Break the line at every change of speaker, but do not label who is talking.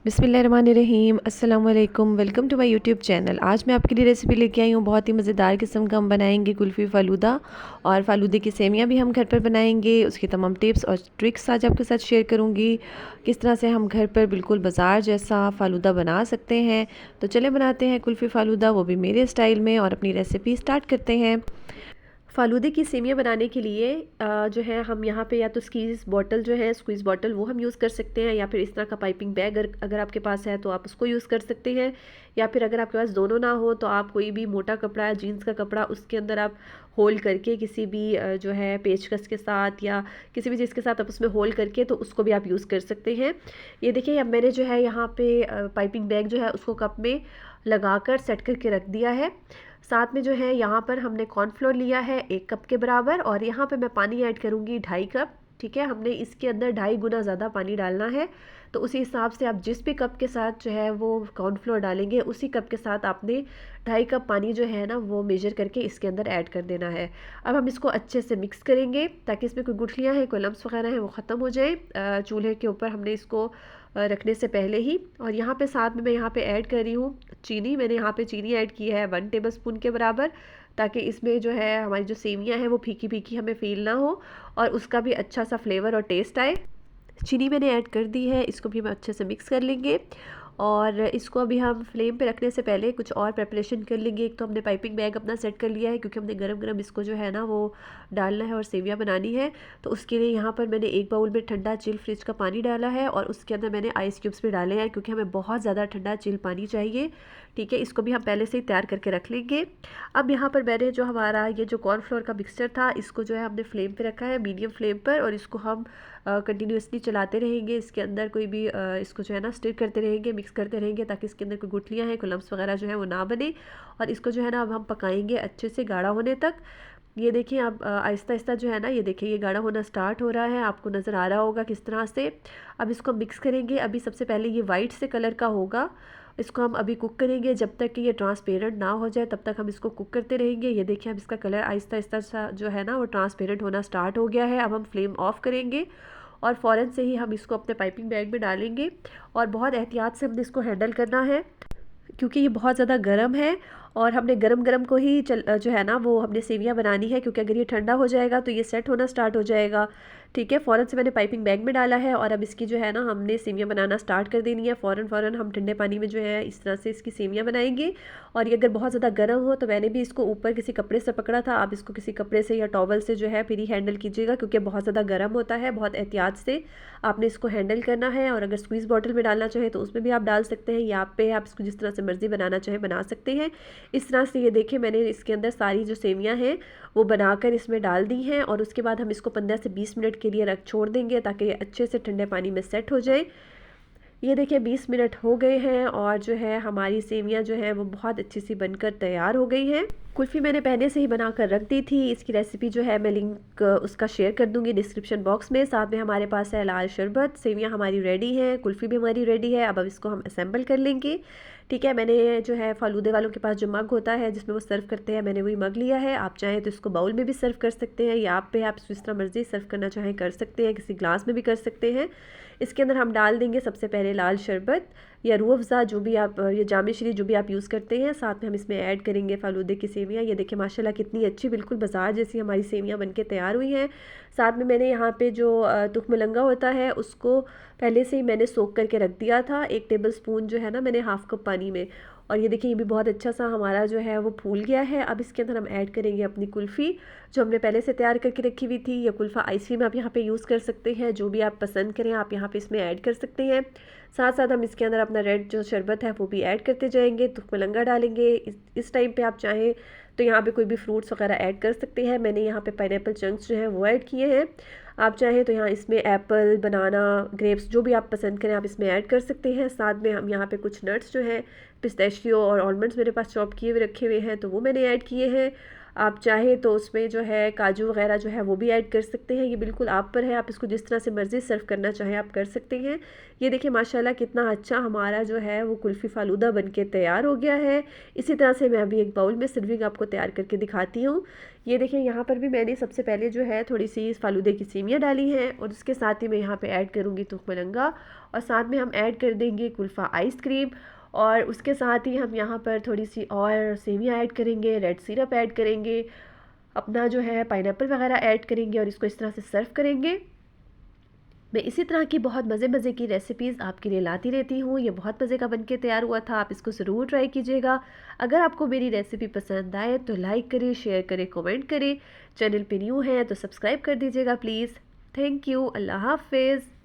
बिस्मिल्लाहिर्रहमानिर्रहीम अस्सलाम वालेकुम। Welcome to my YouTube channel. आज मैं आपके लिए रेसिपी लेके आई हूँ बहुत ही मज़ेदार किस्म का। हम बनाएंगे कुल्फ़ी फ़ालूदा और फ़ालूदे की सेमियाँ भी हम घर पर बनाएंगे। उसकी तमाम टिप्स और ट्रिक्स आज आपके साथ शेयर करूँगी, किस तरह से हम घर पर बिल्कुल बाज़ार जैसा फ़ालूदा बना सकते हैं। तो चले बनाते हैं कुल्फ़ी फ़ालूदा, वो भी मेरे स्टाइल में, और अपनी रेसिपी स्टार्ट करते हैं। फ़ालूदे की सेमियाँ बनाने के लिए जो है हम यहाँ पे या तो स्क्वीज़ बॉटल वो हम यूज़ कर सकते हैं, या फिर इस तरह का पाइपिंग बैग अगर आपके पास है तो आप उसको यूज़ कर सकते हैं। या फिर अगर आपके पास दोनों ना हो तो आप कोई भी मोटा कपड़ा या जीन्स का कपड़ा उसके अंदर आप होल करके किसी भी जो है पेचकस के साथ या किसी भी चीज़ के साथ आप उसमें होल करके तो उसको भी आप यूज़ कर सकते हैं। ये देखिए, अब मैंने जो है यहाँ पे पाइपिंग बैग जो है उसको कप में लगाकर सेट करके रख दिया है। साथ में जो है यहाँ पर हमने कॉर्नफ्लोर लिया है 1 कप के बराबर, और यहाँ पे मैं पानी ऐड करूँगी 2.5 कप। ठीक है, हमने इसके अंदर 2.5 गुना ज़्यादा पानी डालना है। तो उसी हिसाब से आप जिस भी कप के साथ जो है वो कॉर्नफ्लोर डालेंगे उसी कप के साथ आपने 2.5 कप पानी जो है ना वो मेजर करके इसके अंदर ऐड कर देना है। अब हम इसको अच्छे से मिक्स करेंगे ताकि इसमें कोई गुठलियाँ हैं, कोई लम्स वगैरह हैं, वो ख़त्म हो जाए चूल्हे के ऊपर हमने इसको रखने से पहले ही। और यहाँ पे साथ में मैं यहाँ पे ऐड कर रही हूँ चीनी। मैंने यहाँ पे चीनी ऐड की है 1 टेबल स्पून के बराबर, ताकि इसमें जो है हमारी जो सेवियाँ हैं वो फीकी फीकी हमें फील ना हो और उसका भी अच्छा सा फ्लेवर और टेस्ट आए। चीनी मैंने ऐड कर दी है, इसको भी हम अच्छे से मिक्स कर लेंगे। और इसको अभी हम फ्लेम पे रखने से पहले कुछ और प्रिपरेशन कर लेंगे। एक तो हमने पाइपिंग बैग अपना सेट कर लिया है क्योंकि हमने गरम गरम इसको जो है ना वो डालना है और सेवियाँ बनानी है। तो उसके लिए यहाँ पर मैंने एक बाउल में ठंडा चिल फ्रिज का पानी डाला है और उसके अंदर मैंने आइस क्यूब्स भी डाले हैं क्योंकि हमें बहुत ज़्यादा ठंडा चिल पानी चाहिए। ठीक है, इसको भी हम पहले से ही तैयार करके रख लेंगे। अब यहाँ पर मैंने जो हमारा ये जो कॉर्नफ्लोर का मिक्सचर था इसको जो है हमने फ्लेम पे रखा है, मीडियम फ्लेम पर, और इसको हम कंटिन्यूसली चलाते रहेंगे। इसके अंदर कोई भी इसको जो है ना स्टिर करते रहेंगे, मिक्स करते रहेंगे ताकि इसके अंदर कोई गुठलियाँ हैं, कोई लम्स वगैरह जो है वो ना बने। और इसको जो है ना अब हम पकाएंगे अच्छे से गाढ़ा होने तक। ये देखिए, अब आहिस्ता आहिस्ता जो है ना ये देखिए ये गाढ़ा होना स्टार्ट हो रहा है, आपको नज़र आ रहा होगा किस तरह से। अब इसको मिक्स करेंगे। अभी सबसे पहले ये वाइट से कलर का होगा, इसको हम अभी कुक करेंगे जब तक कि ये ट्रांसपेरेंट ना हो जाए, तब तक हम इसको कुक करते रहेंगे। ये देखिए, अब इसका कलर आहिस्ता आहिस्ता सा जो है ना वो ट्रांसपेरेंट होना स्टार्ट हो गया है। अब हम फ्लेम ऑफ करेंगे और फ़ौरन से ही हम इसको अपने पाइपिंग बैग में डालेंगे और बहुत एहतियात से हमने इसको हैंडल करना है क्योंकि ये बहुत ज़्यादा गर्म है। और हमने गरम गरम को ही जो है ना वो हमने सेवियाँ बनानी है, क्योंकि अगर ये ठंडा हो जाएगा तो ये सेट होना स्टार्ट हो जाएगा। ठीक है, फ़ौरन से मैंने पाइपिंग बैग में डाला है और अब इसकी जो है ना हमने सेवियाँ बनाना स्टार्ट कर देनी है। फ़ौरन फ़ौरन हम ठंडे पानी में जो है इस तरह से इसकी सेवियाँ बनाएंगे। और ये अगर बहुत ज़्यादा गर्म हो तो मैंने भी इसको ऊपर किसी कपड़े से पकड़ा था, आप इसको किसी कपड़े से या टॉवल से जो है फिर ही हैंडल कीजिएगा क्योंकि बहुत ज़्यादा गर्म होता है। बहुत एहतियात से आपने इसको हैंडल करना है। और अगर स्क्वीज़ बॉटल में डालना चाहे तो उसमें भी आप डाल सकते हैं, या पे आप इसको जिस तरह से मर्ज़ी बनाना चाहे बना सकते हैं। इस तरह से ये देखिए मैंने इसके अंदर सारी जो सेवियां हैं वो बनाकर इसमें डाल दी हैं और उसके बाद हम इसको 15 से 20 मिनट के लिए रख छोड़ देंगे ताकि ये अच्छे से ठंडे पानी में सेट हो जाए। ये देखिए 20 मिनट हो गए हैं और जो है हमारी सेवियां जो है वो बहुत अच्छी सी बनकर तैयार हो गई हैं। कुल्फ़ी मैंने पहले से ही बना कर रख दी थी, इसकी रेसिपी जो है मैं लिंक उसका शेयर कर दूंगी डिस्क्रिप्शन बॉक्स में। साथ में हमारे पास है लाल शरबत। सेवियां हमारी रेडी हैं, कुल्फ़ी भी हमारी रेडी है। अब इसको हम असेंबल कर लेंगे। ठीक है, मैंने जो है फालूदे वालों के पास जो मग होता है जिसमें वो सर्व करते हैं, मैंने वही मग लिया है। आप चाहें तो इसको बाउल में भी सर्व कर सकते हैं, या आप जिस तरह मर्जी सर्व करना चाहें कर सकते हैं, किसी ग्लास में भी कर सकते हैं। इसके अंदर हम डाल देंगे सबसे पहले लाल शरबत या रूह अफ़ज़ा, जो भी आप या जाम श्री जो भी आप यूज़ करते हैं। साथ में हम इसमें ऐड करेंगे फालूदे की सेवियाँ। ये देखिए माशाल्लाह कितनी अच्छी बिल्कुल बाजार जैसी हमारी सेवियाँ बनके तैयार हुई हैं। साथ में मैंने यहाँ पे जो तुख मलंगा होता है उसको पहले से ही मैंने सोख करके रख दिया था, 1 टेबल स्पून जो है ना मैंने हाफ़ कप पानी में। और ये देखिए ये भी बहुत अच्छा सा हमारा जो है वो फूल गया है। अब इसके अंदर हम ऐड करेंगे अपनी कुल्फ़ी जो हमने पहले से तैयार करके रखी हुई थी। या कुल्फ़ा आइसक्रीम आप यहाँ पे यूज़ कर सकते हैं, जो भी आप पसंद करें आप यहाँ पे इसमें ऐड कर सकते हैं। साथ साथ हम इसके अंदर अपना रेड जो शरबत है वो भी ऐड करते जाएंगे, तुख मलंगा डालेंगे। इस टाइम पे आप चाहें तो यहाँ पे कोई भी फ्रूट्स वगैरह ऐड कर सकते हैं। मैंने यहाँ पे पाइनएप्पल चंक्स जो हैं वो ऐड किए हैं। आप चाहें तो यहाँ इसमें एप्पल, बनाना, ग्रेप्स जो भी आप पसंद करें आप इसमें ऐड कर सकते हैं। साथ में हम यहाँ पे कुछ नट्स जो हैं पिस्ताशियो और आलमंड्स मेरे पास चॉप किए हुए रखे हुए हैं तो वो मैंने ऐड किए हैं। आप चाहें तो उसमें जो है काजू वगैरह जो है वो भी ऐड कर सकते हैं। ये बिल्कुल आप पर है, आप इसको जिस तरह से मर्ज़ी सर्व करना चाहें आप कर सकते हैं। ये देखिए माशाल्लाह कितना अच्छा हमारा जो है वो कुल्फ़ी फ़ालूदा बनके तैयार हो गया है। इसी तरह से मैं अभी एक बाउल में सर्विंग आपको तैयार करके दिखाती हूँ। ये देखिए यहाँ पर भी मैंने सबसे पहले जो है थोड़ी सी फ़ालूदे की सेमियाँ डाली हैं और उसके साथ ही मैं यहाँ पे ऐड करूँगी तुखमलंगा और साथ में हम ऐड कर देंगे कुल्फ़ा आइसक्रीम और उसके साथ ही हम यहाँ पर थोड़ी सी और सेमियाँ ऐड करेंगे, रेड सिरप ऐड करेंगे, अपना जो है पाइनएप्पल वगैरह ऐड करेंगे और इसको इस तरह से सर्व करेंगे। मैं इसी तरह की बहुत मज़े की रेसिपीज़ आपके लिए लाती रहती हूँ। ये बहुत मज़े का बनके तैयार हुआ था, आप इसको ज़रूर ट्राई कीजिएगा। अगर आपको मेरी रेसिपी पसंद आए तो लाइक करें, शेयर करें, कमेंट करें। चैनल पे न्यू हैं तो सब्सक्राइब कर दीजिएगा प्लीज़। Thank you. अल्लाह हाफ़िज़।